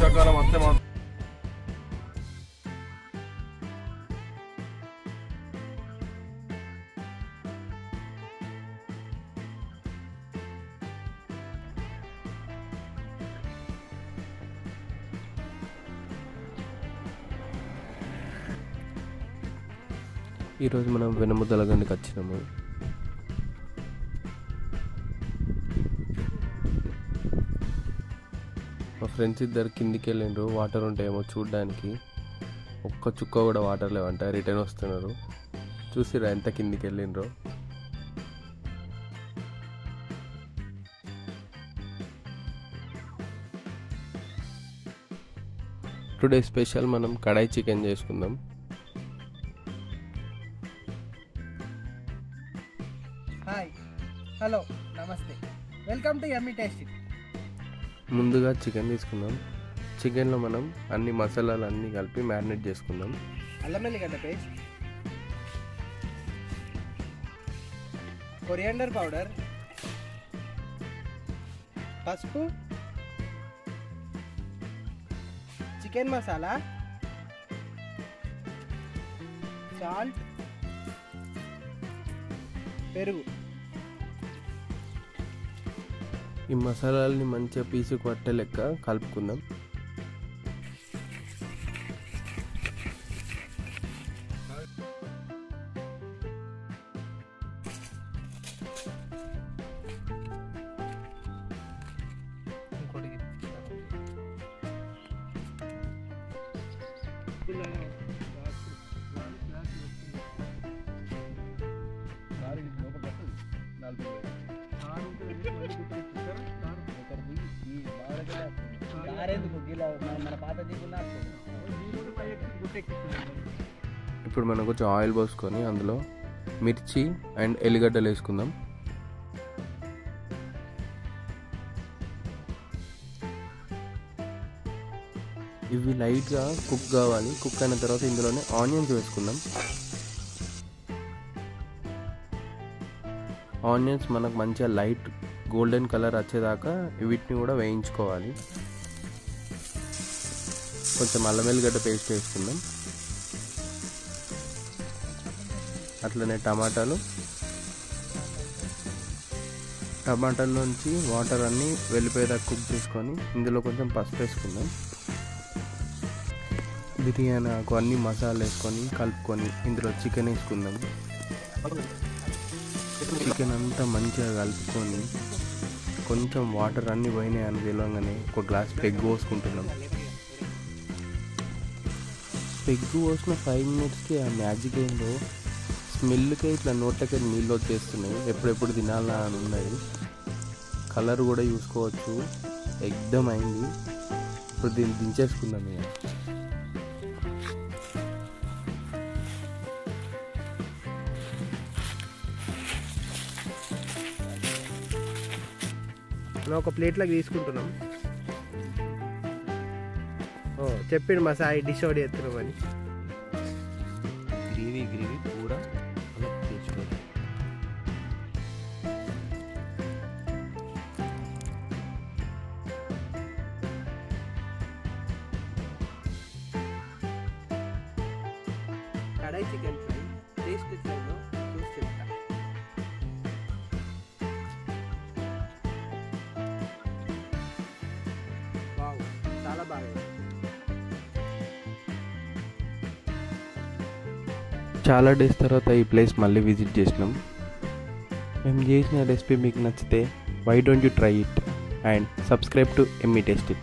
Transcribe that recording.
వర్షాకాలం వస్తే మాత్రం ఈరోజు మనం వెనుముద్దలగండికి వచ్చినాము. మా ఫ్రెండ్స్ ఇద్దరు కిందికి వెళ్ళిండ్రు వాటర్ ఉంటాయేమో చూడడానికి. ఒక్క చుక్క కూడా వాటర్ లేవంట, రిటర్న్ వస్తున్నారు. చూసిరా ఎంత కిందికి వెళ్ళిండ్రో. టుడే స్పెషల్ మనం కడాయి చికెన్ చేసుకుందాం. హాయ్, హలో, నమస్తే, వెల్కమ్ టు యమ్మీ టేస్టీ. ముందుగా చికెన్ తీసుకుందాం. చికెన్లో మనం అన్ని మసాలాలు అన్నీ కలిపి మ్యారినేట్ చేసుకుందాం. అల్లం వెల్లిగడ్డ పేస్ట్, కొరియాండర్ పౌడర్, పసుపు, చికెన్ మసాలా, సాల్ట్, పెరుగు. ఈ మసాలాలని మంచిగా పీసుకు పట్టే లెక్క కలుపుకుందాం. ఇప్పుడు మనం కొంచెం ఆయిల్ పోసుకొని అందులో మిర్చి అండ్ ఎల్లిగడ్డలు వేసుకుందాం. ఇవి లైట్గా కుక్ కావాలి. కుక్ అయిన తర్వాత ఇందులోనే ఆనియన్స్ వేసుకుందాం. ఆనియన్స్ మనకు మంచిగా లైట్ గోల్డెన్ కలర్ వచ్చేదాకా వీటిని కూడా వేయించుకోవాలి. కొంచెం అల్లం వెల్లిగడ్డ పేస్ట్ వేసుకుందాం. అట్లనే టమాటాల్లోంచి వాటర్ అన్నీ వెళ్ళిపోయేదాకా కుక్ చేసుకొని ఇందులో కొంచెం పసుపు వేసుకుందాం. బిర్యానీ ఆకు అన్ని మసాలా వేసుకొని కలుపుకొని ఇందులో చికెన్ వేసుకుందాం. చికెన్ అంతా మంచిగా కలుపుకొని కొంచెం వాటర్ అన్నీ పోయినాయి అని తెలియగానే ఒక గ్లాస్ పెగ్గు పోసుకుంటున్నాం. పెగ్గు పోసిన 5 మినిట్స్కి ఆ మ్యాజిక్ ఏందో స్మెల్కే ఇట్లా నోట్లకి నీళ్ళు వచ్చేస్తున్నాయి. ఎప్పుడెప్పుడు తినాలా అని ఉన్నాయి. కలర్ కూడా చూసుకోవచ్చు, ఎగ్దమ్ అయింది. ఇప్పుడు దీన్ని దించేసుకుందాం. ఇక మనం ఒక ప్లేట్లోకి తీసుకుంటున్నాం. చెప్పిండు మా సాయి డిష్ ఒకటి ఎత్తున్నామని. గ్రేవీ పూరా తెచ్చుకోవాలి. కడాయి చికెన్ ఫ్రై టేస్ట్ ఎట్లయిందో చూసి చెప్తా. వావ్, చాలా బాగా. చాలా డేస్ తర్వాత ఈ ప్లేస్ మళ్ళీ విజిట్ చేసినాం. మేము చేసిన రెసిపీ మీకు నచ్చితే why don't you try it and subscribe to yummy tasty.